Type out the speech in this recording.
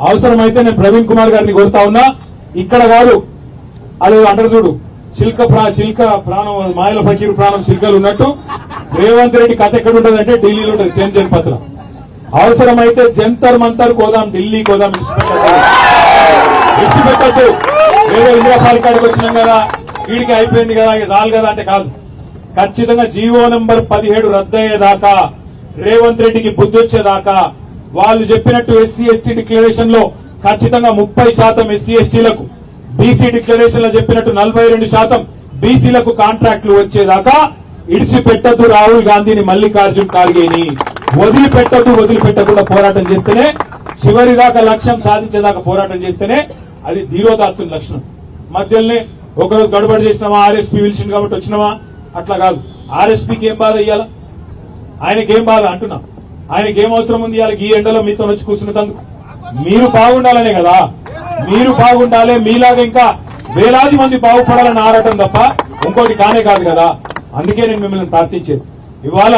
అవసరమైతే నేను ప్రవీణ్ కుమార్ గారిని కోరుతా ఉన్నా, ఇక్కడ కాదు అది అంటారు చూడు, చిల్క ప్రాణం మాయల ఫకీరు ప్రాణం చిల్కలు ఉన్నట్టు రేవంత్ రెడ్డి కథ ఎక్కడ ఉంటుందంటే ఢిల్లీలో ఉంటుంది. టెన్షన్ పత్రం అవసరమైతే జంతర్ మంతర్ కోదాం, ఢిల్లీ కోదాం, విడిచిపెట్టద్దు. ఏదో ఇందిరా పార్క్ కాడికి వచ్చినాం కదా, వీడికి అయిపోయింది కదా, ఇక చాలు కదా అంటే కాదు. ఖచ్చితంగా జీవో నంబర్ 17 రద్దయ్యేదాకా, రేవంత్ రెడ్డికి బుద్ధి వచ్చేదాకా, వాళ్ళు చెప్పినట్టు ఎస్సీ ఎస్టీ డిక్లరేషన్ లో ఖచ్చితంగా 30% ఎస్సీ ఎస్టీలకు, బీసీ డిక్లరేషన్ లో చెప్పినట్టు 42% బీసీలకు కాంట్రాక్టులు వచ్చేదాకా ఇడిచిపెట్టద్దు. రాహుల్ గాంధీని, మల్లికార్జున్ ఖార్గేని వదిలిపెట్టకుండా పోరాటం చేస్తేనే, చివరి దాకా లక్ష్యం సాధించేదాకా పోరాటం చేస్తేనే అది ధీరోదాత్తుని లక్షణం. మధ్యలోనే ఒకరోజు గడబడి చేసినామా, ఆర్ఎస్పీ పిలిచింది కాబట్టి వచ్చినామా, అట్లా కాదు. ఆర్ఎస్పీకి ఏం బాధ ఇయ్యాల, ఆయనకేం బాధ అంటున్నా, ఆయనకేం అవసరం ఉంది ఇవాళ ఈ ఎండలో మీతో వచ్చి కూర్చున్నందుకు? మీరు బాగుండాలనే కదా, మీరు బాగుండాలి, మీలాగా ఇంకా వేలాది మంది బాగుపడాలని ఆరాటం తప్ప ఇంకోటి కానే కాదు కదా. అందుకే నేను మిమ్మల్ని ప్రార్థించేది. ఇవాళ